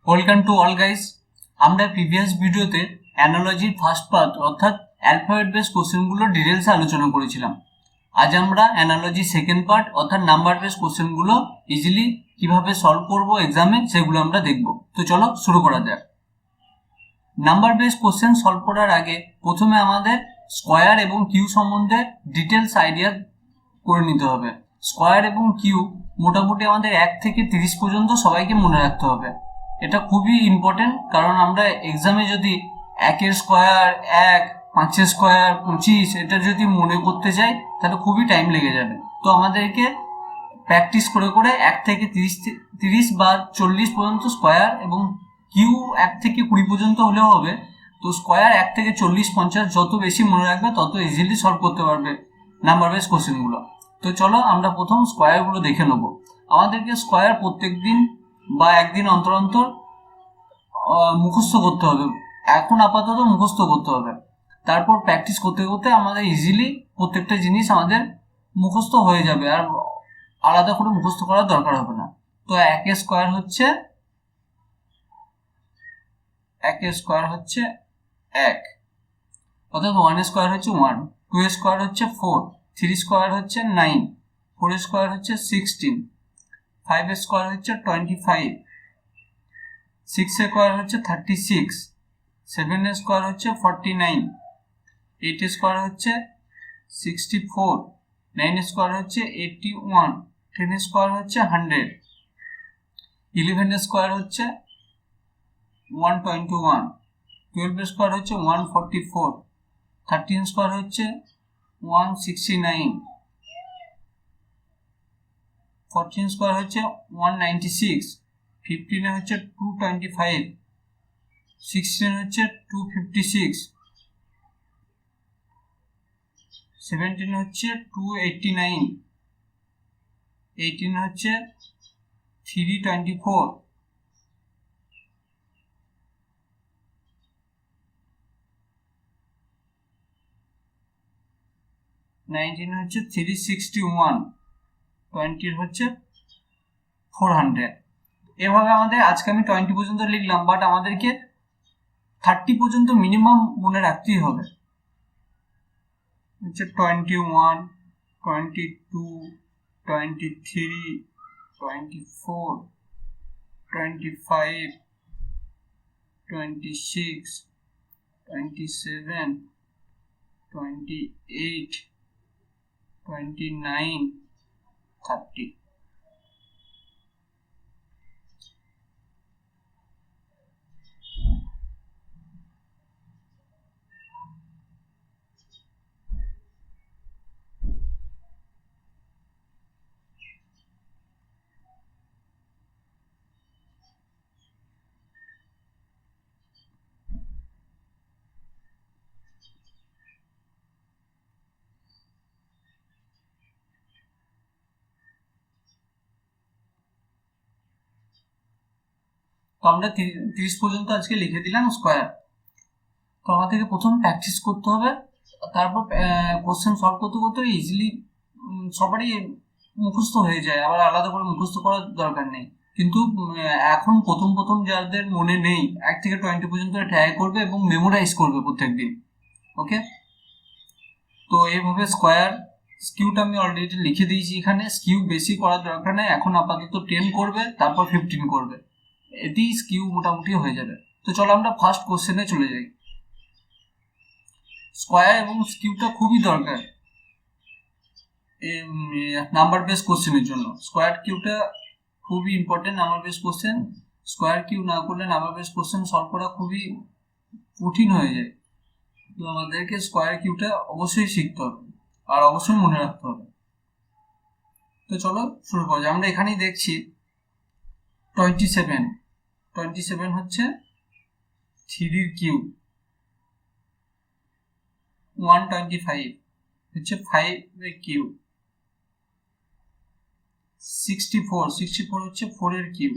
Welcome to all guys. আমরা previous ভিডিওতে অ্যানালজির first part অর্থাৎ অ্যালফাবেট বেস কোশ্চেনগুলো ডিটেলসে আলোচনা করেছিলাম। আজ আমরা অ্যানালজি সেকেন্ড পার্ট অর্থাৎ নাম্বার বেস কোশ্চেনগুলো ইজিলি কিভাবে সলভ করব এক্সামে সেগুলো আমরা দেখব। তো চলো শুরু করা যাক। নাম্বার বেস কোশ্চেন সলভ করার আগে প্রথমে আমাদের স্কোয়ার এবং কিউ সম্বন্ধে ডিটেলস আইডিয়া করে নিতে হবে। স্কোয়ার এবং কিউ মোটামুটি আমাদের 1 থেকে 30 পর্যন্ত সবাইকে মনে রাখতে হবে। এটা খুবই ইম্পর্টেন্ট, কারণ আমরা এক্সামে যদি 1 স্কোয়ার 1, 5 স্কোয়ার 25 এটা যদি মনে করতে যাই তাহলে খুবই টাইম লেগে যাবে। তো আমাদেরকে প্র্যাকটিস করে করে 1 থেকে 30 বা 40 পর্যন্ত স্কোয়ার এবং কিউ 1 থেকে 20 পর্যন্ত হলেও হবে। তো স্কোয়ার 1 থেকে 40-50 যত বেশি মনে রাখবে তত ইজিলি সলভ করতে পারবে নাম্বার বেস কোশ্চেনগুলো। তো চলো আমরা প্রথম স্কোয়ারগুলো দেখে নেব। আমাদেরকে স্কোয়ার প্রত্যেক দিন বা একদিন অন্তর অন্তর মুখস্থ করতে হবে। এখন আপাতত মুখস্থ করতে হবে, তারপর প্র্যাকটিস করতে করতে আমাদের ইজিলি প্রত্যেকটা জিনিস আমাদের মুখস্থ হয়ে যাবে, আর আলাদা করে মুখস্থ করার দরকার হবে না। তো 1 স্কোয়ার হচ্ছে 1, অর্থাৎ 1 স্কোয়ার হচ্ছে 1, 2 স্কোয়ার হচ্ছে 4, 3 স্কোয়ার হচ্ছে 9, 4 স্কোয়ার হচ্ছে 16, 5 স্কোয়ার হচ্ছে 25, 6 স্কোয়ার হচ্ছে 36, 7 স্কোয়ার হচ্ছে 49, 8 স্কোয়ার হচ্ছে 64, 9 স্কোয়ার হচ্ছে 81, 10 স্কোয়ার হচ্ছে 100, 11 স্কোয়ার হচ্ছে 121, 12 স্কোয়ার হচ্ছে 144, 13 স্কোয়ার হচ্ছে 169, 14 স্কোয়ার হচ্ছে 196, 15 হচ্ছে 225, 16 হচ্ছে 256, 17 হচ্ছে 289, 18 হচ্ছে 324, 19 হচ্ছে 361, 20 হচ্ছে 400। এভাবে আমাদের আজকে আমি 20 পর্যন্ত লিখলাম, বাট আমাদেরকে 30 পর্যন্ত মিনিমাম মনে রাখতেই হবে। হচ্ছে 21, 22, 23, 24, 25, 26, 27, 28, 29, 30। তো আমরা 30 পর্যন্ত আজকে লিখে দিলাম স্কোয়ার। তো আমাদেরকে প্রথম প্র্যাকটিস করতে হবে, তারপর কোশ্চেন সলভ করতে করতে ইজিলি সবারই মুখস্থ হয়ে যায়, আবার আলাদা করে মুখস্থ করার দরকার নেই। কিন্তু এখন প্রথম প্রথম যাদের মনে নেই 1 থেকে 20 পর্যন্ত ট্রাই করবে এবং মেমোরাইজ করবে প্রত্যেক দিন। ওকে, তো এইভাবে স্কোয়ার স্কিউটা আমি অলরেডি লিখে দিয়েছি এখানে। স্কিউ বেশি করার দরকার নেই, এখন আপাতত 10 করবে, তারপর 15 করবে, এতেই স্কিউ মোটামুটি হয়ে যাবে। তো চলো আমরা ফার্স্ট কোশ্চেনে চলে যাই। স্কোয়ার এবং স্কিউটা খুবই দরকার নাম্বার বেস কোশ্চেনের জন্য। স্কোয়ার কিউটা খুবই important number base question. Square কিউ না করলে নাম্বার বেস কোশ্চেন সলভ করা খুবই কঠিন হয়ে যায়। তো আমাদেরকে স্কোয়ার কিউটা অবশ্যই শিখতে হবে আর অবশ্যই মনে রাখতে হবে। তো চলো শুরু করা যায়। আমরা এখানেই দেখছি 27 হচ্ছে 3 কিউ, 125 হচ্ছে 5 কিউ, 64 হচ্ছে 4 এর কিউ।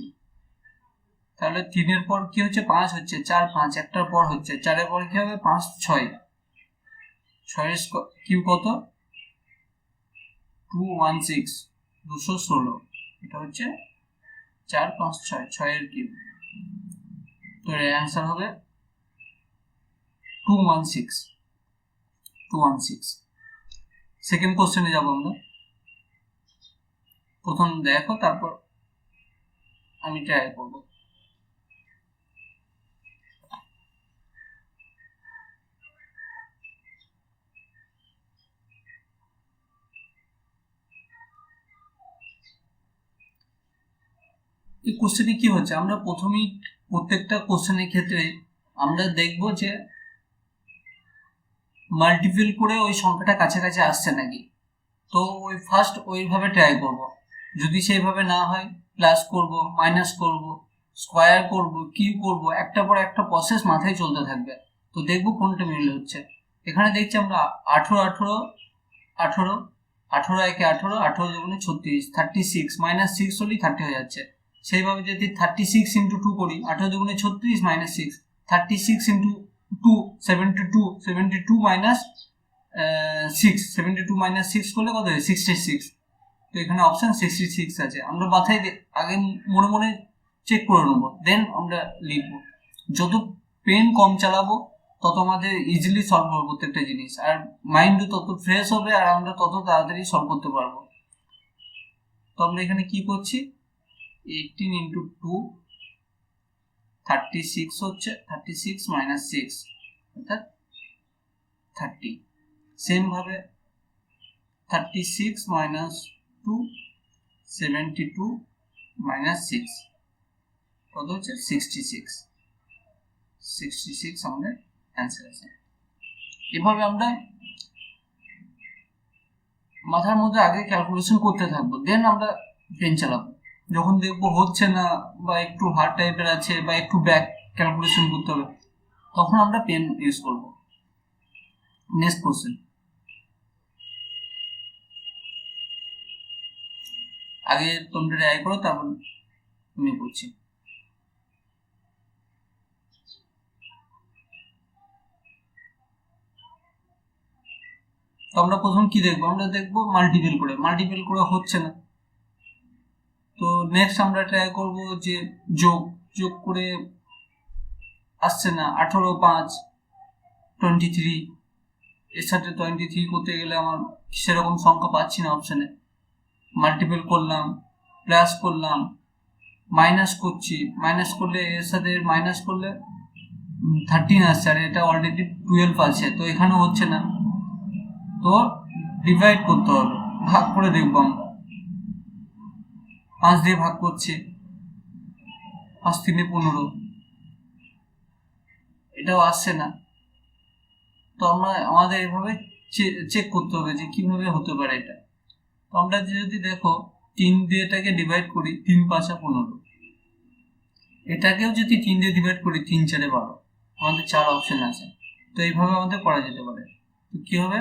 তাহলে 3 এর পর কি হচ্ছে 5 হচ্ছে, 4 5 একটার পর হচ্ছে 4 এর পর কি হবে 5 6, 6 এর কিউ কত 216, 216। এটা হচ্ছে 4 5 6 6 এর কিউ। তো এর অ্যান্সার হবে 216। সেকেন্ড কোশ্চেনে যাব আমরা। প্রথম দেখো, তারপর আমি ট্রাই করব। এই কোশ্চেনে কি হচ্ছে, আমরা প্রথমেই প্রত্যেকটা কোশ্চেনের ক্ষেত্রে আমরা দেখব যে মাল্টিপল করে ওই সংখ্যাটা কাছাকাছি আসছে নাকি। তো ওই ফার্স্ট ওইভাবে ট্রাই করব, যদি সেইভাবে না হয় প্লাস করব, মাইনাস করব, স্কোয়ার করব, কিউব করব, একটা পর একটা প্রসেস মাথায় চলতে থাকবে। তো দেখব কোনটা মিল হচ্ছে। এখানে দেখছি আমরা 18 18 18 18 একে 18, 18 দুগুণে 36, 36 মাইনাস 6 হলেই 30 হয়ে যাচ্ছে। সেইভাবে যদি 36 ইন্টু 2 করি, 18 দুগুণে 36 মাইনাস 6, 36 ইন্টু 2 72, 72 মাইনাস 6, 72 মাইনাস 6 করলে কত হয় 66। তো এখানে অপশন 66 আছে। আমরা মাথায় আগে মনে মনে চেক করে নেবো, দেন আমরা লিখবো। যত পেন কম চালাবো তত আমাদের ইজিলি সলভ হবে প্রত্যেকটা জিনিস, আর মাইন্ডও তত ফ্রেশ হবে, আর আমরা তত তাড়াতাড়ি সলভ করতে পারবো। তো আমরা এখানে কি করছি, 18 ইন্টু 2 36 হচ্ছে, 36 মাইনাস 6 অর্থাৎ 30। সেম ভাবে 36 মাইনাস 2 72 মাইনাস 6 কত হচ্ছে 66 আমাদের অ্যান্সার আছে। এভাবে আমরা মাথার মধ্যে আগে ক্যালকুলেশন করতে থাকবো, দেন আমরা পেন চালাবো। যখন দেখবো হচ্ছে না, বা একটু হার্ড টাইপের আছে, বা একটু ব্যাক ক্যালকুলেশন করতে হবে, তখন আমরা পেন ইউজ করবো। নেক্সট কোশ্চেন, আগে তোমরা ট্রাই করো, তারপর আমি করছি। তো আমরা প্রথম কি দেখবো, আমরা দেখবো মাল্টিপল করে হচ্ছে না। তো নেক্সট আমরা ট্রাই করব যে যোগ করে আসছে না, 18 5 23, এর সাথে 23 করতে গেলে আমার সেরকম সংখ্যা পাচ্ছি না অপশানে। মাল্টিপল করলাম, প্লাস করলাম, মাইনাস করছি, মাইনাস করলে এর সাথে মাইনাস করলে 13 আসছে, আর এটা অলরেডি 12 আছে, তো এখানেও হচ্ছে না। তো ডিভাইড করতে হবে, ভাগ করে দেখবো আমরা। 5 দিয়ে ভাগ করছি, 5 3 15, এটাও আসছে না। তো আমাদের এভাবে চেক করতে হবে যে কিভাবে হতে পারে এটা। তো আমরা যদি দেখো 3 দিয়ে এটাকে ডিভাইড করি, 3 5 15, এটাকেও যদি 3 দিয়ে ডিভাইড করি, 3 4 12, আমাদের 4 অপশন আছে। তো এইভাবে আমাদের করা যেতে পারে। তো কি হবে,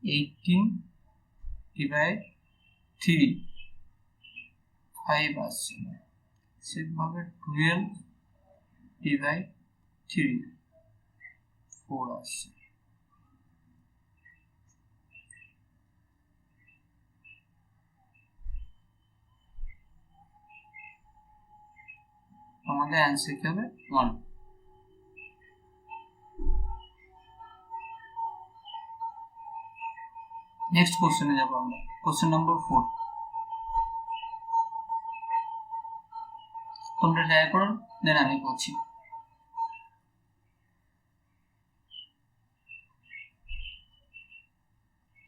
এইটিন ডিভাইড 3 5 আসছে, সেভাবে 12 ডিভাইড 3 4 আসছে। আমাদের অ্যান্সার কি হবে 1। নেক্সট কোশ্চেনে যাবো আমরা, কোশ্চেন নম্বর 4। তোমরা ট্রাই করো, দেন আমি করছি।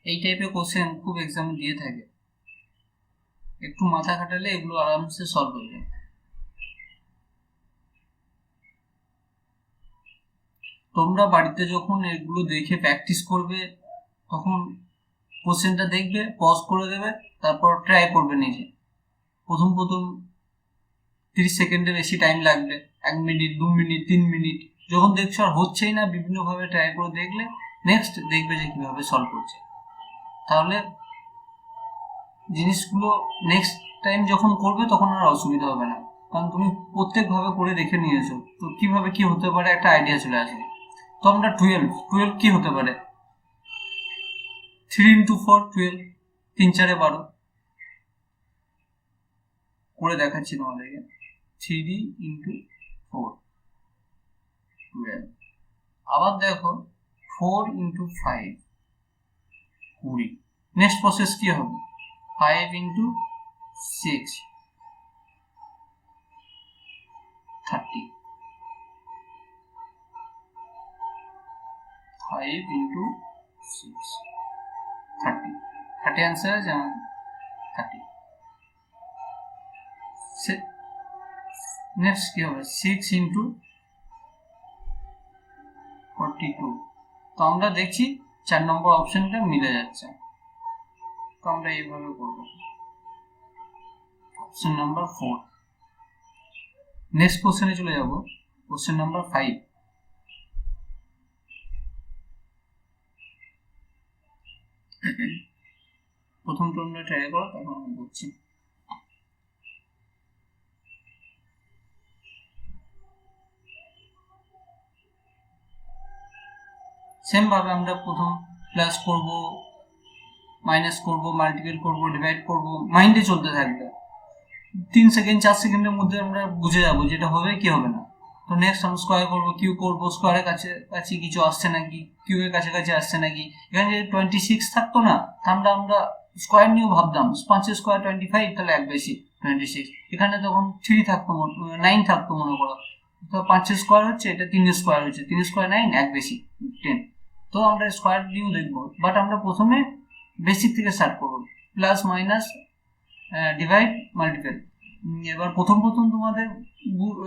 এই টাইপের কোশ্চেন খুব এক্সামে দিয়ে থাকে, একটু মাথা খাটালে এগুলো আরামসে সলভ হয়ে যায়। তোমরা বাড়িতে যখন এগুলো দেখে প্র্যাকটিস করবে, তখন কোশ্চেনটা দেখবে, পজ করে দেবে, তারপর ট্রাই করবে নিজে। প্রথম 30 সেকেন্ডে বেশি টাইম লাগবে, 1 মিনিট 2 মিনিট 3 মিনিট। যখন দেখছো আর হচ্ছেই না, বিভিন্নভাবে ট্রাই করে দেখলে নেক্সট দেখবে যে কিভাবে সলভ করছে। তাহলে জিনিসগুলো নেক্সট টাইম যখন করবে তখন আর অসুবিধা হবে না, কারণ তুমি প্রত্যেকভাবে করে দেখে নিয়েছো। তো কিভাবে কি হতে পারে একটা আইডিয়া চলে আসবে। তো আমরা 12 কি হতে পারে, 3 into 4 12, 3 4 12, করে দেখাচ্ছি তোমাদেরকে। 3 ইন্টু 4 12। আবার দেখো 4 ইন্টু 5 20। নেক্সট প্রসেস কি হবে? 5 ইন্টু 6 30। 5 ইন্টু 6 30। 30 आंसर আছে আমাদের 30। নেক্সট কি হবে? 6 ইন্টু 42। তো আমরা দেখছি 4 নম্বর অপশনটা মিলে যাচ্ছে, তো আমরা এইভাবে করব। Option number 4। নেক্সট কোশ্চেনে চলে যাব, কোশ্চেন নাম্বার 5। প্রথম তোমরা ট্রাই করো, তারপর আমি বলছি। সেম ভাবে আমরা প্রথম প্লাস করব, মাইনাস করব, মাল্টিপ্লাই করব, ডিভাইড করব, মাইন্ডে চলতে থাকবে। 3 সেকেন্ড 4 সেকেন্ডের মধ্যে আমরা বুঝে যাবো যেটা হবে কি হবে না। তো নেক্সট আমরা স্কোয়ার করবো, কিউ করবো, স্কোয়ারের কাছাকাছি কিছু আসছে নাকি, কিউ এর কাছাকাছি আসছে নাকি। এখানে যদি 26 থাকতো না, তাহলে আমরা স্কোয়ার নিয়েও ভাবতাম 5 স্কোয়ার 25, তাহলে এক বেশি 26। এখানে তখন 3 থাকতো, 9 থাকতো মনে করো, তো 5 স্কোয়ার হচ্ছে, এটা 3 স্কোয়ার হচ্ছে, 3 স্কোয়ার 9, এক বেশি 10। তো আমরা স্কোয়ার নিয়েও দেখবো, বাট আমরা প্রথমে বেসিক থেকে স্টার্ট করবো, প্লাস মাইনাস ডিভাইড মাল্টিপ্লাই। এবার প্রথম তোমাদের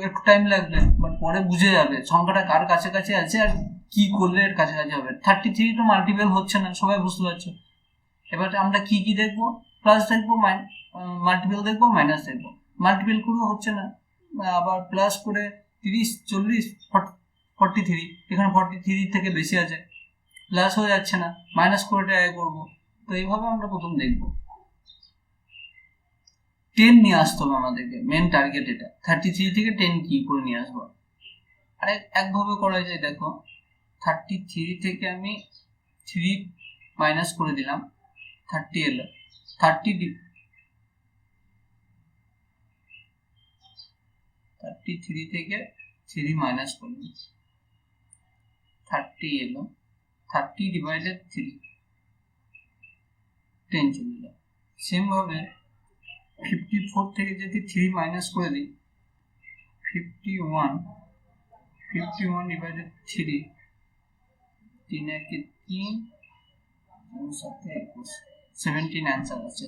একটু টাইম লাগবে, বাট পরে বুঝে যাবে সংখ্যাটা কার কাছাকাছি আছে আর কি করলে এর কাছাকাছি হবে। 33 তো মাল্টিপল হচ্ছে না, সবাই বুঝতে পারছো। এবার আমরা কি কি দেখবো? প্লাস দেখবো, মাল্টিপল দেখবো, মাইনাস দেখবো। মাল্টিপল করেও হচ্ছে না, আবার প্লাস করে 30 40 43, এখানে 43 থেকে বেশি আছে, প্লাস হয়ে যাচ্ছে না, মাইনাস করে ট্রাই করবো। তো এইভাবে আমরা প্রথম দেখবো। 10 নিয়ে আসতে হবে আমাদেরকে, মেন টার্গেট এটা। 33 থেকে 10 কি করে নিয়ে আসবো? আরে একভাবে করা যায়, দেখো 33 থেকে আমি 3 মাইনাস করে দিলাম, 30 এলো। 33 থেকে 3 মাইনাস করলাম, 30 এলো। 30 ডিভাইডেড 3, 10 চলে এলো। সেম ভাবে 54 থেকে যদি 3 মাইনাস করে দিই, 51 ডিভাইডেড 3, 3 একে 3, 7 21, 17 অ্যান্সার আছে,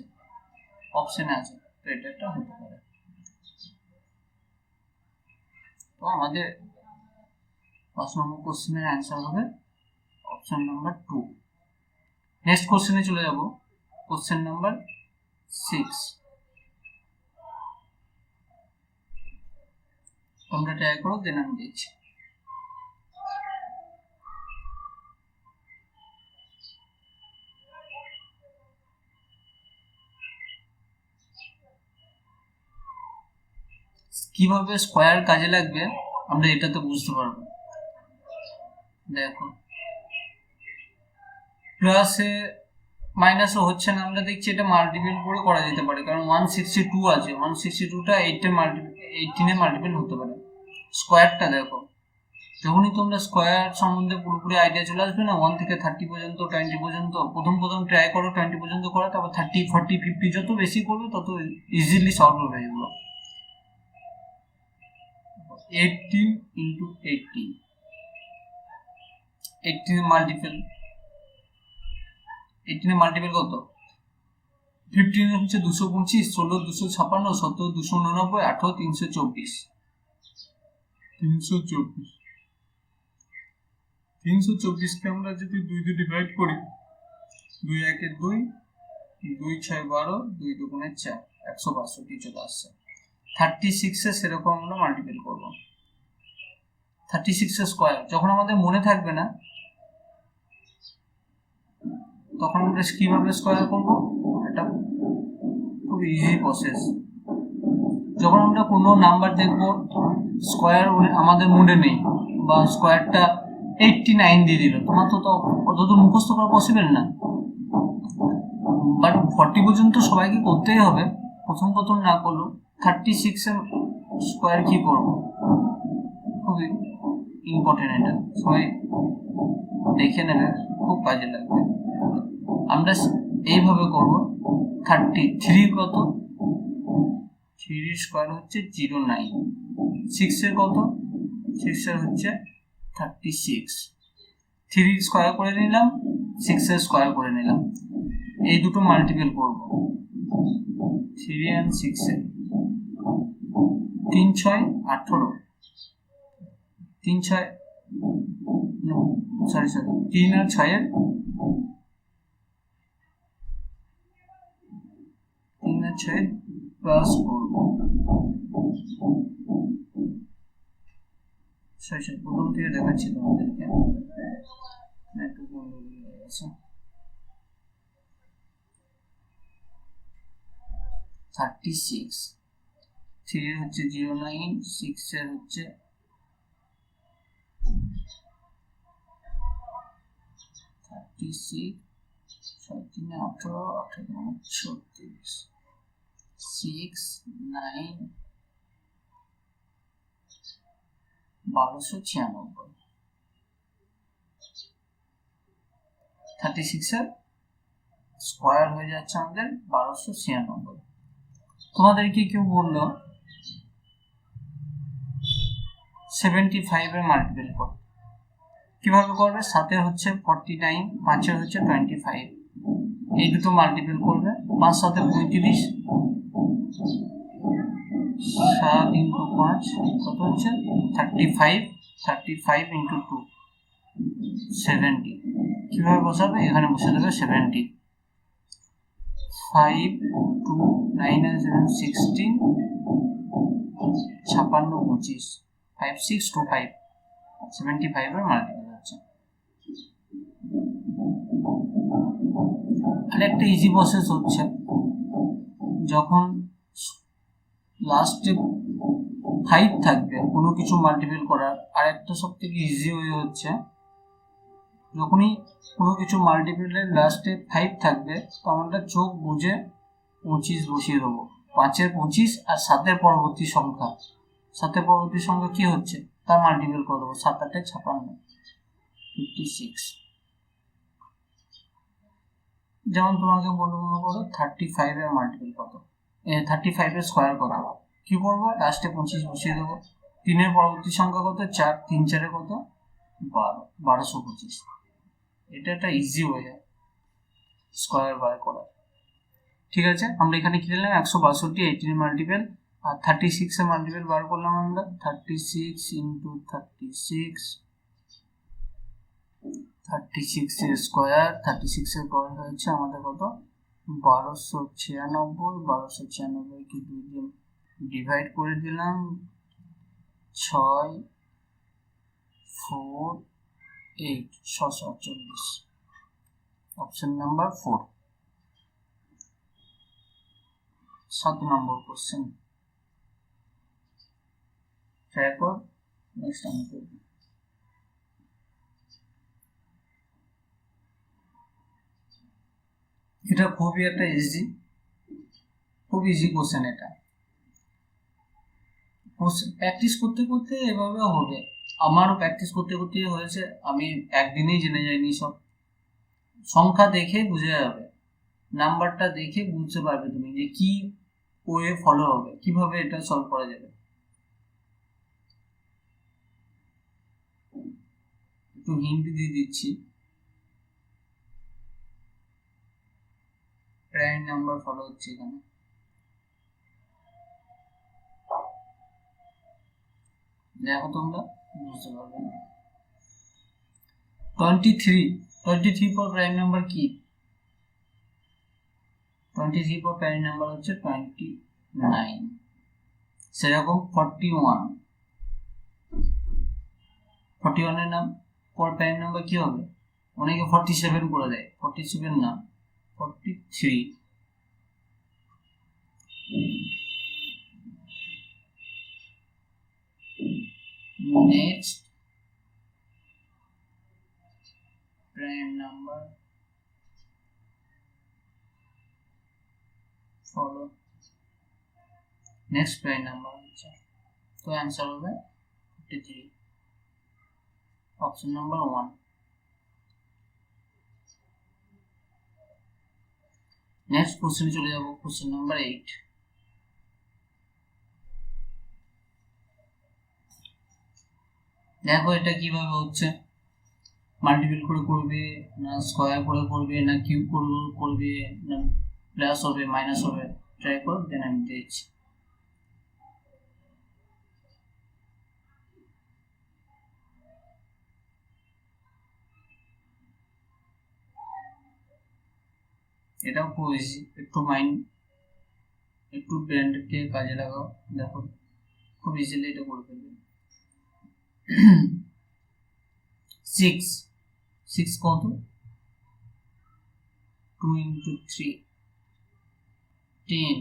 অপশনে আছে। তো এটা একটা হতে পারে। তো আমাদের 5 নম্বর কোশ্চেনের অ্যান্সার হবে অপশন নাম্বার 2। নেক্সট কোশ্চেনে চলে যাব, কোশ্চেন নাম্বার 6। তোমরা ট্রাই করো, দেন আমি দেখছি। কিভাবে স্কোয়ার কাজে লাগবে আমরা এটাতে বুঝতে পারবো। দেখো প্লাসে মাইনাসও হচ্ছে না, আমরা দেখছি এটা মাল্টিপল করে করা যেতে পারে, কারণ 162 আছে, 162টা 18 মাল্টিপল হতে পারে। স্কোয়ারটা দেখো, যখনই তোমরা স্কোয়ার সম্বন্ধে পুরোপুরি আইডিয়া চলে আসবে না, 1 থেকে 30 পর্যন্ত, 20 পর্যন্ত, প্রথম ট্রাই করো 20 পর্যন্ত করো, তারপর 30 40 50 যত বেশি করবে তত ইজিলি সলভ হবে এগুলো। 18 ইন্টু 18 মাল্টিপল, 18 মাল্টিপল কত? 15 হচ্ছে 225, 16 256, 17 289, 18 324। 324কে আমরা যদি 2 দিয়ে ডিভাইড করি, 2 একে 2, 2 6 12, 2 দুগুণে 4, 162 চলে আসছে। 36 এ সেরকম আমরা মাল্টিপল করব। 36 এর স্কোয়ার যখন আমাদের মনে থাকবে না, তখন আমরা কিভাবে স্কোয়ার করব? এটা খুব ইজি প্রসেস। যখন আমরা কোনো নাম্বার দেখব স্কোয়ার আমাদের মনে নেই, বা স্কোয়ারটা 89 দিয়ে দিল, তোমার তো অতদূর মুখস্থ করা পসিবল না, বাট 40 পর্যন্ত সবাইকে করতেই হবে, প্রথম না করলো 36 এর স্কোয়ার কি করব, খুবই ইম্পর্টেন্ট, এটা সবাই দেখে নেবে, খুব কাজে লাগবে। আমরা এইভাবে করব। 33 কত, 3 স্কোয়ার হচ্ছে 09, 6 এর কত, 6 এর হচ্ছে 36, 3 স্কোয়ার করে নিলাম, 6 এর স্কোয়ার করে নিলাম, এই দুটো মাল্টিপল করব 3 and 6 এর, 3 6 18, 3 6 সরি 3 আর 6 এর, 3 আর 6 এর প্লাস করব, সরি প্রথম থেকে দেখাচ্ছি তোমাদেরকে, একটু গন্ডগোল হয়ে গেছে। 36, 3 এর হচ্ছে 09, 6 এর হচ্ছে 36, 6 3 18, 18 36, 6 9 1296, 36 এর স্কোয়ার হয়ে যাচ্ছে আমাদের 1296। তোমাদেরকে কেউ বললো 75 এর মাল্টিপল করো, কিভাবে করবে? 7 এর হচ্ছে 49, 5 এর হচ্ছে 25, এই দুটো মাল্টিপল করবে, 5 7 35, 7 ইন্টু 5 কত হচ্ছে 35, 35 ইন্টু 2 70, কিভাবে বসাবে? এখানে বসে দেবে 70, 5 2 9 and 7 16, 56 25, 5 6 2 5, 75 এর মাল্টিপল হচ্ছে। আরেকটা ইজি প্রসেস হচ্ছে, যখন লাস্টে 5 থাকবে কোনো কিছু মাল্টিপল করার, আরেকটা সব থেকে ইজি ওয়ে হচ্ছে, যখনই কোনো কিছু মাল্টিপলের লাস্টে 5 থাকবে তো আমরা চোখ বুঝে 25 বসিয়ে দেবো, 5 এর 25 আর 7 এর পরবর্তী সংখ্যা, 7 এর পরবর্তী সংখ্যা কি হচ্ছে তার মাল্টিপল করে দেবো, 7 8 56, 56। যেমন তোমাকে বলবো, মনে করো 35 এর মাল্টিপল কত, 35 এর স্কোয়ার কত, কি করবো? লাস্টে 25 বসিয়ে দেবো, 3 এর পরবর্তী সংখ্যা কত, 4, 3 4 কত 12, 1225। এটা একটা ইজি ওয়ে স্কোয়ার বার করা। ঠিক আছে, আমরা এখানে কি দিলাম 162, 18 মাল্টিপল, আর 36 এর মাল্টিপল বার করলাম আমরা, 36 ইন্টু 36, 36 এর স্কোয়ার, 36 এর স্কোয়ার হচ্ছে আমাদের কত 1296, 1296 কে 2 দিয়ে ডিভাইড করে দিলাম, 6 4 8 648, অপশন নাম্বার 4, 7 নম্বর কোশ্চেন। ট্রাই কর, নেক্সট আমি করব। এটা খুবই একটা ইজি, খুব ইজি কোশ্চেন। এটা প্র্যাকটিস করতে করতে এভাবে হবে, আমারও প্র্যাকটিস করতে করতে হয়েছে, আমি একদিনেই জেনে যাইনি সব। সংখ্যা দেখে বুঝে যাবে, নাম্বারটা দেখে বুঝতে পারবে তুমি যে কি ওয়ে ফলো হবে, কিভাবে এটা সলভ করা যাবে। একটু হিন্ট দিয়ে দিচ্ছি, প্রাইম নাম্বার ফলো হচ্ছে এখানে, দেখো তোমরা বুঝতে পারবে। 23 পর প্রাইম নাম্বার কি? 23 পর প্রাইম নাম্বার হচ্ছে 29, সেরকম 41 এর নাম পর প্রাইম নাম্বার কি হবে? অনেকে 47 করে দেয়, 47 না 43, next prime number follow next prime number হচ্ছে, তো অ্যান্সার হবে 53, অপশন নাম্বার 1। নেক্সট কোশ্চেনে চলে যাব, কোশ্চেন নাম্বার 8। দেখো এটা কিভাবে হচ্ছে, মাল্টিপল করে করবে না স্কয়ার করে করবে না কিউব করবে না প্লাস হবে মাইনাস হবে, ট্রাই করো, দেন আমি দিচ্ছি। এটাও খুব ইজি, একটু মাইন্ড, একটু ব্রেনকে কাজে লাগাও, দেখো খুব ইজিলি এটা করে ফেলবে। 6 কত, 2 into 3, 10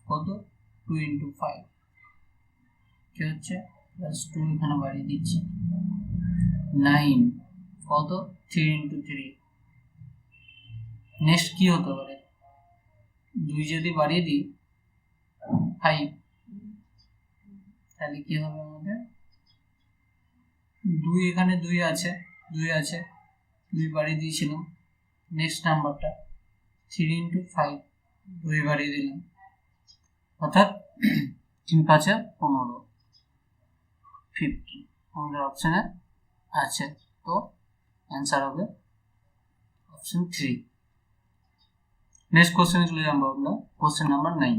কত, 2 into 5 কি হচ্ছে, প্লাস 2 এখানে বাড়িয়ে দিচ্ছি, 9 কত, 3 into 3। নেক্সট কি হতে পারে, 2 যদি বাড়িয়ে দিই 5, তাহলে কি হবে আমাদের, 2 এখানে 2 আছে, 2 বাড়িয়ে দিয়েছিলাম। নেক্সট নাম্বারটা 3 into 5, 2 বাড়িয়ে দিলাম, অর্থাৎ 3 5 15, 50 আমাদের অপশনে আছে, তো অ্যান্সার হবে অপশন 3। নেক্সট কোশ্চেনে চলে যাবো আমরা, কোশ্চেন নাম্বার 9।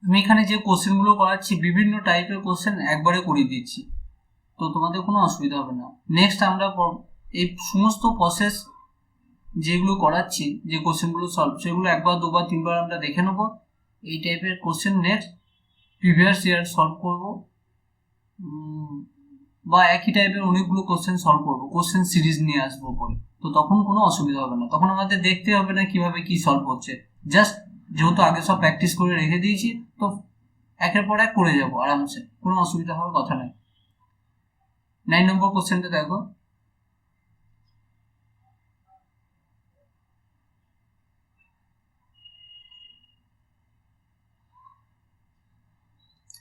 আমি এখানে যে কোশ্চেনগুলো করাচ্ছি বিভিন্ন টাইপের কোশ্চেন একবারে করিয়ে দিচ্ছি, তো তোমাদের কোনো অসুবিধা হবে না। নেক্সট আমরা এই সমস্ত প্রসেস যেগুলো করাচ্ছি, যে কোশ্চেনগুলো সলভ, সেগুলো একবার দুবার তিনবার আমরা দেখে নেবো। এই টাইপের question next previous year solve করব, বা একই টাইপের অনেকগুলো কোশ্চেন সলভ করবো, কোশ্চেন সিরিজ নিয়ে আসবো পরে, তো তখন কোনো অসুবিধা হবে না, তখন আমাদের দেখতে হবে না কিভাবে কি সলভ হচ্ছে, জাস্ট যেহেতু আগে সব প্র্যাকটিস করে রেখে দিয়েছি, তো একের পর এক করে যাবো আরামসে, কোনো অসুবিধা হওয়ার কথা নেই। 9 নম্বর কোশ্চেনটা দেখো,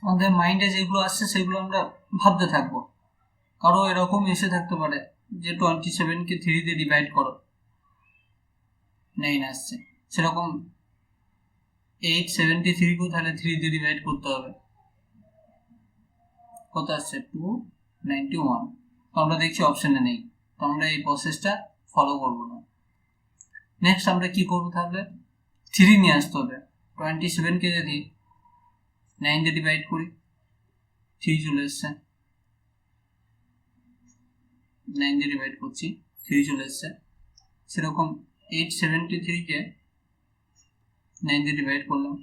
আমাদের মাইন্ডে যেগুলো আসছে সেগুলো আমরা ভাবতে থাকবো। কারো এরকম এসে থাকতে পারে যে 27কে 3 দিয়ে ডিভাইড করো, 9 আসছে, সেরকম 873কেও তাহলে 3 দিয়ে ডিভাইড করতে হবে, কত আসছে, 291। তো আমরা দেখছি অপশনে নেই, তো আমরা এই প্রসেসটা ফলো করবো না। নেক্সট আমরা কি করবো, তাহলে 3 নিয়ে আসতে হবে। 27কে যদি 9 দিয়ে ডিভাইড করি, 3 চলে এসছে, 9 দিয়ে ডিভাইড করছি, 3 চলে এসছে। সেরকম 873কে 9 দিয়ে ডিভাইড করলাম,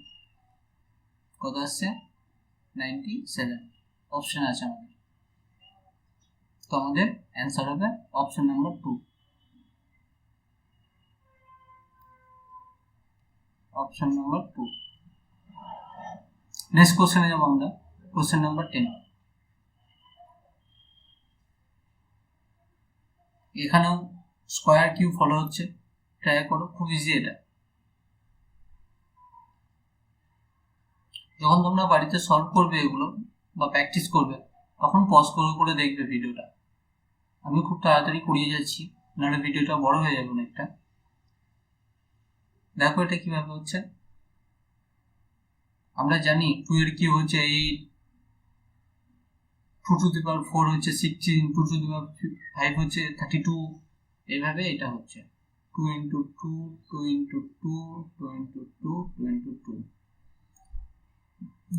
কত আসছে, 97, অপশন আছে আমাদের, তো আমাদের অ্যান্সার হবে option number 2, option number 2। Next কোশ্চেনে যাবো আমরা, কোশ্চেন নাম্বার 10। এখানেও স্কয়ার কিউ ফলো হচ্ছে, ট্রাই করো, খুব ইজি এটা। যখন তোমরা বাড়িতে সলভ করবে এগুলো বা প্র্যাকটিস করবে, তখন পজ করে করে দেখবে ভিডিওটা। আমি খুব তাড়াতাড়ি করিয়ে যাচ্ছি, নাহলে ভিডিওটা বড় হয়ে যাবে অনেকটা। দেখো এটা কিভাবে হচ্ছে, আমরা জানি 2 এর কিউ হচ্ছে 8, 2 টু দি পাওয়ার 4 হচ্ছে 16, 2 টু দি পাওয়ার 5 হচ্ছে 32, এইভাবে এটা হচ্ছে 2 into 2, 2 into 2, 2 into 2, 2 into 2,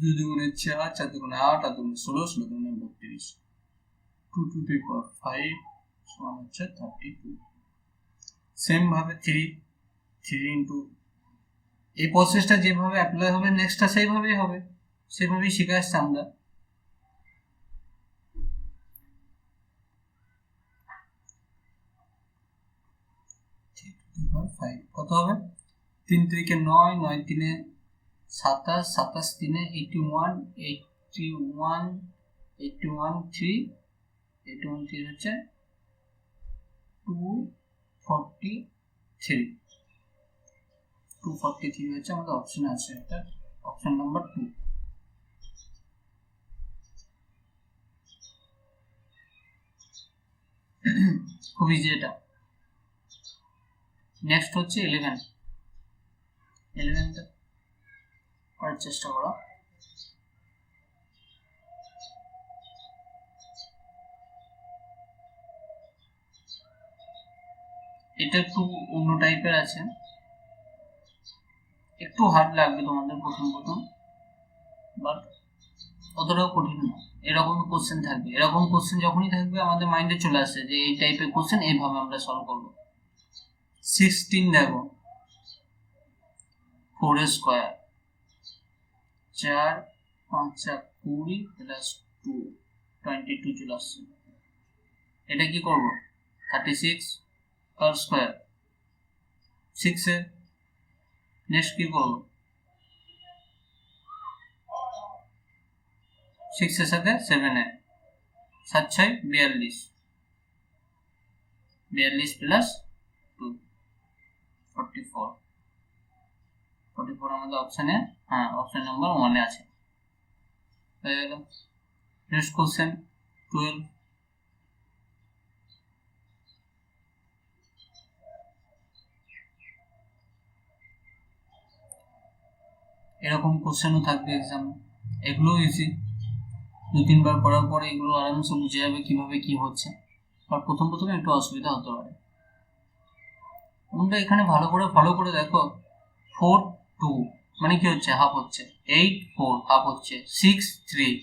2 দুগুণে 4, 4 দুগুণে 8, 8 দুগুণে 16, 16 দুগুণে 32, 2 to the power 5 সমান হচ্ছে 32। সেম ভাবে 3 into, এই প্রসেসটা যেভাবে অ্যাপ্লাই হবে নেক্সটটা সেইভাবেই হবে, সেভাবেই শিখে আসছি আমরা। কত হবে, 3 3 9, 9 3 27, 27 3 81, 81, 81 3, 81 3 হচ্ছে 243, 243 হচ্ছে আমাদের অপশন আছে, এটা অপশন নাম্বার 2। খুব ইজি এটা। নেক্সট হচ্ছে 11টা করার চেষ্টা করো। এটা একটু অন্য টাইপের আছে, একটু হার্ড লাগবে তোমাদের প্রথম বাট অতটাও কঠিন না। এরকম কোশ্চেন থাকবে, এরকম কোশ্চেন যখনই থাকবে আমাদের মাইন্ডে চলে আসে যে এই টাইপের কোশ্চেন এইভাবে আমরা সলভ করবো। 16 দেখো, 4 স্কোয়ার, 4 5 20 প্লাস 2 22 চলে আসছে। এটা কি করবো? 36 কার স্কোয়ার 6 এর। নেক্সট কি করবো? 6 এর সাথে 7 এর, 7 6 42, 42 প্লাস 2 44, 44 আমাদের অপশানে, হ্যাঁ অপশন নাম্বার 1 এ আছে। হয়ে গেল। Next question 12। এরকম কোশ্চেনও থাকবে এক্সামে, এগুলো ইজি, 2-3 বার করার পরে এগুলো আরামসে বুঝে যাবে কিভাবে কি হচ্ছে। আর প্রথম একটু অসুবিধা হতে পারে। তোমরা এখানে ভালো করে ফলো করে দেখো, 4 2 মানে কি হচ্ছে? হাফ হচ্ছে। 8 4 হাফ হচ্ছে। 6 3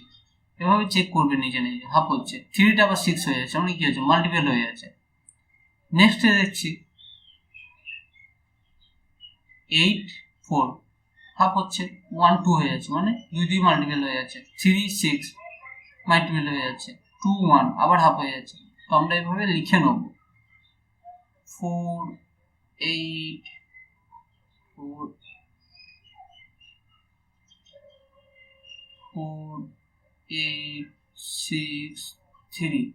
এভাবে চেক করবে নিজে হাফ হচ্ছে। 3টা আবার 6 হয়ে যাচ্ছে, মানে কি হচ্ছে? মাল্টিপল হয়ে যাচ্ছে। নেক্সট দেখছি 8 4 হাফ হচ্ছে, 1 2 হয়ে যাচ্ছে, মানে 2 2 মাল্টিপল হয়ে যাচ্ছে। 3 6 মাল্টিপল হয়ে যাচ্ছে। 2 1 আবার হাফ হয়ে যাচ্ছে। তো আমরা এভাবে লিখে নেব 4 8 4 4 8 6 3।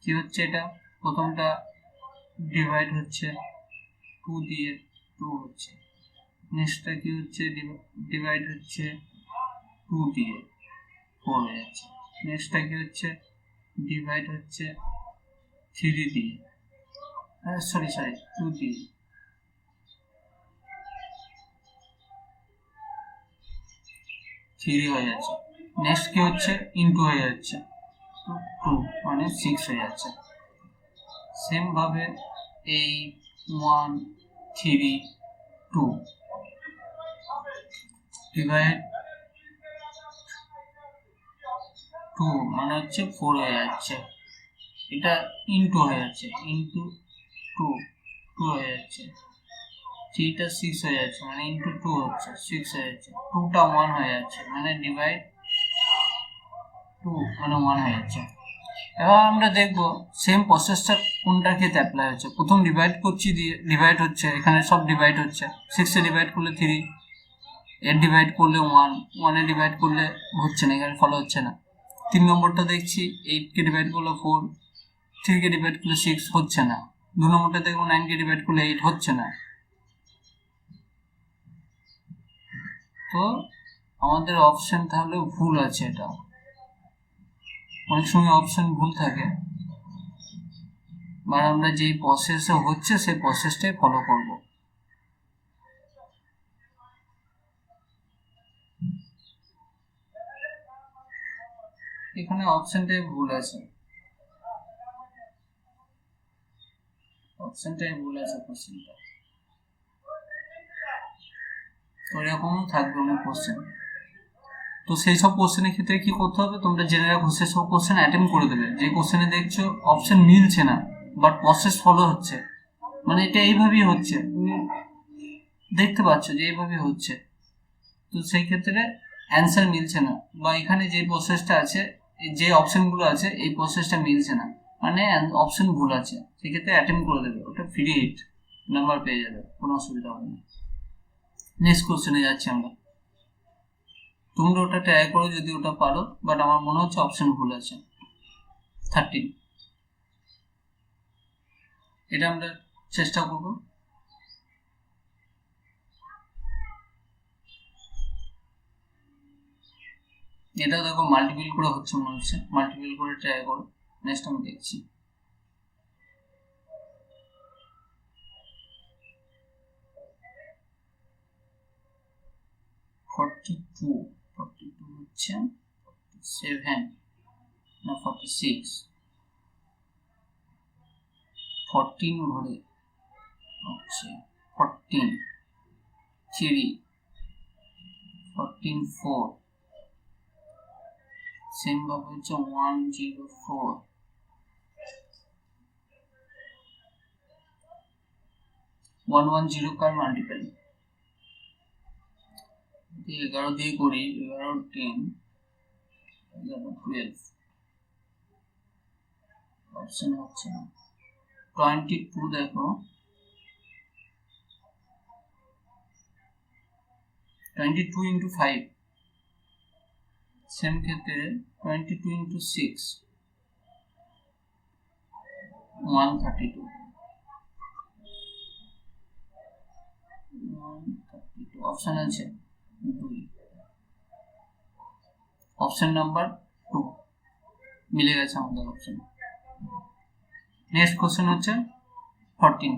কি হচ্ছে? এটা প্রথমটা ডিভাইড হচ্ছে 2 দিয়ে, 2 হচ্ছে। নেক্সটটা কি হচ্ছে? ডিভাইড হচ্ছে 2 দিয়ে, 4 হয়ে যাচ্ছে। নেক্সটটা কি হচ্ছে? ডিভাইড হচ্ছে 3 দিয়ে, সরি 2 দিয়ে, থ্রি হয়ে যাচ্ছে। নেক্সট কি হচ্ছে? ইনটু হয়ে যাচ্ছে 2 মানে 6 হয়ে যাচ্ছে। সেম ভাবে 8 1 3 2 ডিভাইড 2 মানে হচ্ছে 4 হয়ে যাচ্ছে। এটা ইনটু হয়ে যাচ্ছে, ইনটু 2 2 হয়ে যাচ্ছে। 3টা 6 হয়ে যাচ্ছে, মানে ইনটু 2 হচ্ছে 6 হয়ে যাচ্ছে। 2টা 1 হয়ে যাচ্ছে, মানে ডিভাইড 2 মানে 1 হয়ে যাচ্ছে। এবার আমরা দেখবো সেম প্রসেসটা কোনটার ক্ষেত্রে অ্যাপ্লাই হচ্ছে। প্রথম ডিভাইড করছি, দিয়ে ডিভাইড হচ্ছে, এখানে সব ডিভাইড হচ্ছে। 6 এ ডিভাইড করলে 3, এর ডিভাইড করলে 1, 1 এ ডিভাইড করলে হচ্ছে না, এখানে ফলো হচ্ছে না। 3 নম্বরটা দেখছি 8 কে ডিভাইড করলে 4, 3 কে ডিভাইড করলে 6 হচ্ছে না। 2 নম্বরটা দেখবো 9 কে ডিভাইড করলে 8 হচ্ছে না। তো আমাদের অপশন তাহলে ভুল আছে। এটা অনেক সময় অপশন ভুল থাকে, মানে আমরা যেই প্রসেসে হচ্ছে সেই প্রসেসটাই ফলো করব। এখানে অপশনটাই ভুল আছে, অপশনটাই ভুল আছে কোশ্চেনটা। তো এরকমও থাকবে অনেক কোশ্চেন। তো সেই সব কোশ্চেনের ক্ষেত্রে কি করতে হবে? তোমরা জেনে রাখো, সেসব কোশ্চেন অ্যাটেম্প করে দেবে যে কোশ্চেনে দেখছো অপশন মিলছে না বাট প্রসেস ফলো হচ্ছে, মানে এটা এইভাবেই হচ্ছে, তুমি দেখতে পাচ্ছ যে এইভাবে হচ্ছে। তো সেই ক্ষেত্রে অ্যান্সার মিলছে না, বা এখানে যে প্রসেসটা আছে, যে অপশনগুলো আছে এই প্রসেসটা মিলছে না, মানে অপশন ভুল আছে। সেক্ষেত্রে অ্যাটেম্প করে দেবে, ওটা ফ্রি হিট নাম্বার পেয়ে যাবে, কোনো অসুবিধা হবে না। নেক্সট কোশ্চেনে যাচ্ছি আমরা। তোমরা ওটা ট্রাই করো যদি ওটা পারো, বাট আমার মনে হচ্ছে অপশন ভুল আছে। 13 এটা আমরা চেষ্টা করব। এটা দেখো মাল্টিপল করে হচ্ছে মনে হচ্ছে, মাল্টিপল করে ট্রাই করো, নেক্সট আমি দেখছি। ফর্টি টু হচ্ছে 47 না 46, 14 ঘরে হচ্ছে 14, 3, 14, 4, সেম ভাবে হচ্ছে 104, 110 কার মাল্টিপল 11 দিয়ে করি, 11, 10, 11, 12, অপশন হচ্ছে না। 22 দেখো, 22 into 5, সেম ক্ষেত্রে 22 into 6, 132, 132 অপশন আছে 2, অপশন নাম্বার 2 মিলে গেছে আমাদের অপশন। নেক্সট কোশ্চেন হচ্ছে 14।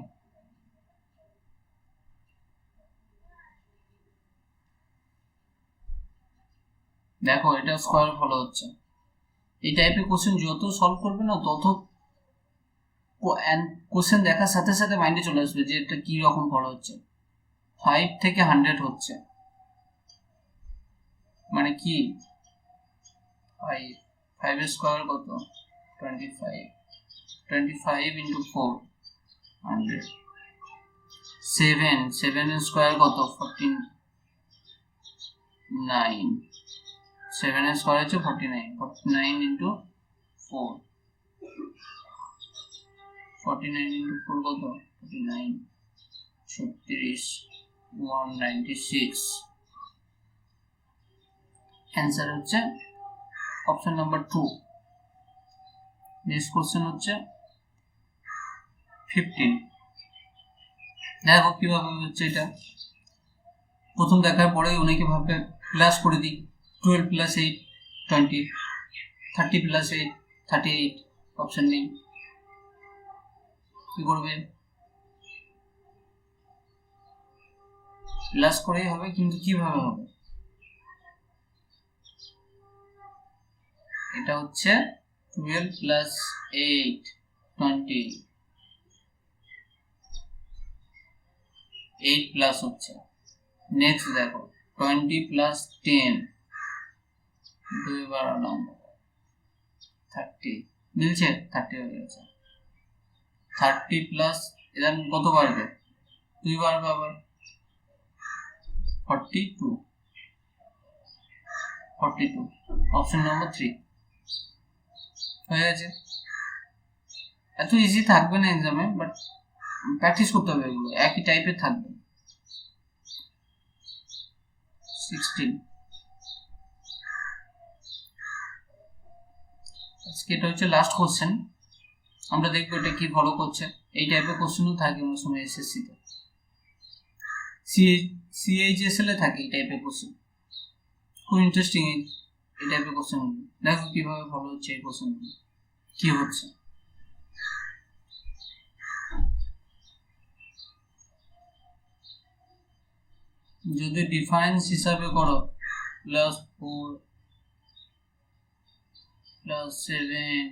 দেখো এটা স্কোয়ার ফলো হচ্ছে। এই টাইপের কোশ্চেন যত সলভ করবে না তত কোশ্চেন দেখার সাথে সাথে মাইন্ডে চলে আসবে যে এটা কি রকম ফলো হচ্ছে। 5 থেকে 100 হচ্ছে মানে কি 5 এর স্কোয়ার কত 25, 25 into 4, 100, 7 এর স্কোয়ার কত 49, 7 এর স্কোয়ার হচ্ছে 49, 49 into 4, 49 into 4 কত 49, 36, 196, অ্যান্সার হচ্ছে অপশন নাম্বার 2। নেক্সট কোশ্চেন হচ্ছে 15। দেখো কিভাবে হচ্ছে এটা, প্রথম দেখার পরে অনেকে ভাববে প্লাস করে দিই, 12 plus 8, 20, 30 plus 8, 38, অপশন নেই, কি করবে প্লাস করেই হবে, কিন্তু কিভাবে হবে, এটা হচ্ছে 12 plus 8, 20, 8 প্লাস হচ্ছে। নেক্সট দেখো 20 plus 10, 2 বার নম্বর 30, মিলছে 30 হয়ে গেছে। 30 প্লাস এখানে কত বাড়বে 2 বাড়বে আবার 42, 42, অপশন নম্বর 3 হয়ে গেছে। এত ইজি থাকবে না এক্সামে, বাট প্র্যাকটিস করতে হবে, এগুলো একই টাইপের থাকবে। 16, আজকে এটা হচ্ছে লাস্ট কোশ্চেন, আমরা দেখবো এটা কি ফলো করছে। এই টাইপের কোশ্চেনও থাকে অনেক সময় এসএসসি তে, সিএইচএসএল এ থাকে এই টাইপের কোশ্চেন, খুব ইন্টারেস্টিং এই টাইপের কোশ্চেন। দেখো কিভাবে ফলো হচ্ছে এই কোশ্চেন, কি হচ্ছে। যদি ডিফারেন্স হিসাবে করো +4 +7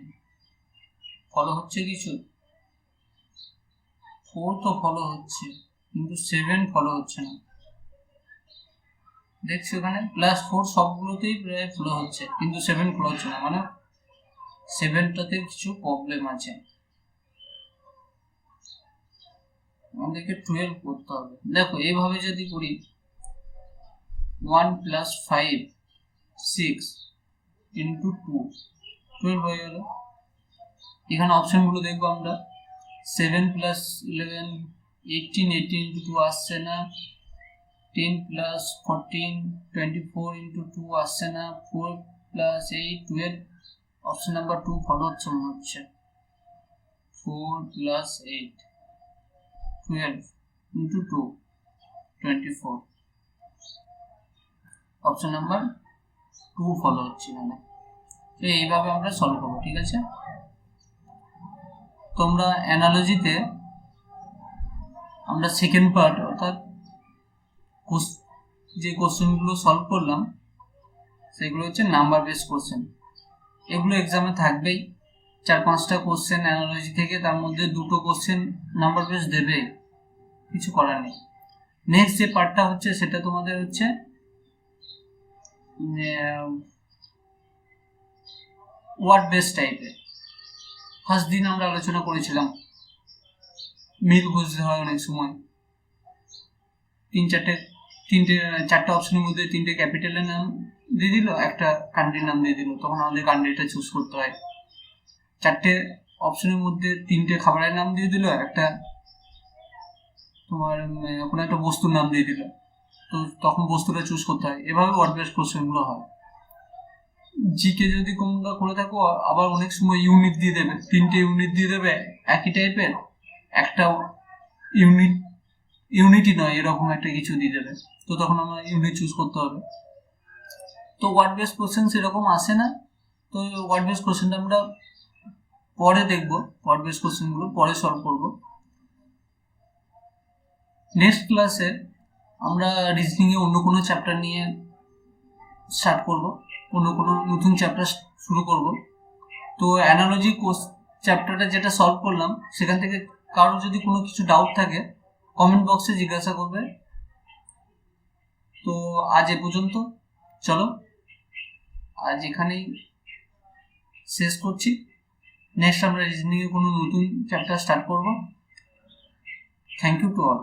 ফলো হচ্ছে কিছু, 4 তো ফলো হচ্ছে কিন্তু 7 ফলো হচ্ছে না। দেখছো এখানে +4 সবগুলোতেই প্রায় ফলো হচ্ছে কিন্তু 7 ফলো হচ্ছে না, মানে 7টাতে কিছু প্রবলেম আছে, আমাদেরকে 12 করতে হবে। দেখো এইভাবে যদি করি 1 + 5, 6 into 2, 12 হয়ে গেল। এখানে অপশনগুলো দেখবো আমরা, 7 + 11, 18, 18 into 2 আসছে না, 10 + 14, 24 into 2 আসছে না, 4 + 8, 12, অপশন নাম্বার 2 ফলো হচ্ছে মনে হচ্ছে, 4 + 8, 12 into 2 24 অপশন নাম্বার 2 ফলো হচ্ছে এখানে। তো এইভাবে আমরা সলভ করবো, ঠিক আছে। তোমরা অ্যানালজিতে আমরা সেকেন্ড পার্ট অর্থাৎ যে কোশ্চেনগুলো সলভ করলাম সেগুলো হচ্ছে নাম্বার বেস কোশ্চেন। এগুলো এক্সামে থাকবেই, 4-5টা কোশ্চেন অ্যানালজি থেকে, তার মধ্যে 2টো কোশ্চেন নাম্বার বেস দেবে, কিছু করার নেই। নেক্সট যে পার্টটা হচ্ছে সেটা তোমাদের হচ্ছে ওয়ার্ড বেস টাইপের। ফার্স্ট দিন আমরা আলোচনা করেছিলাম মিল বুঝতে হয় অনেক সময়, 4টা অপশনের মধ্যে 3টে ক্যাপিটালের নাম দিয়ে দিল, একটা কান্ট্রির নাম দিয়ে দিল, তখন আমাদের কান্ট্রিটা চুজ করতে হয়। 4টে অপশনের মধ্যে 3টে খাবারের নাম দিয়ে দিল, একটা তোমার কোনো একটা বস্তুর নাম দিয়ে দিল, তো তখন বস্তুটা চুজ করতে হয়। এভাবে ওয়ার্ড বেস কোশ্চেনগুলো হয়। জিকে যদি তোমরা করে থাকো, আবার অনেক সময় ইউনিট দিয়ে দেবে, 3টে ইউনিট দিয়ে দেবে একই টাইপের, একটা ইউনিটই নয় এরকম একটা কিছু দিয়ে দেবে, তো তখন আমরা ইউনিট চুজ করতে হবে। তো ওয়ার্ড বেস কোশ্চেন সেরকম আসে না, তো ওয়ার্ড বেস কোশ্চেনটা আমরা পরে দেখবো, ওয়ার্ড বেস কোশ্চেনগুলো পরে সলভ করব। নেক্সট ক্লাসে আমরা রিজনিংয়ে অন্য কোনো চ্যাপ্টার নিয়ে স্টার্ট করব, অন্য কোনো নতুন চ্যাপ্টার শুরু করব। তো অ্যানালজি চ্যাপ্টারটা যেটা সলভ করলাম সেখান থেকে কারোর যদি কোনো কিছু ডাউট থাকে কমেন্ট বক্সে জিজ্ঞাসা করবে। তো আজ এ পর্যন্ত, চলো আজ এখানেই শেষ করছি। নেক্সট আমরা রিজনিংয়ে কোনো নতুন চ্যাপ্টার স্টার্ট করব। Thank you to all.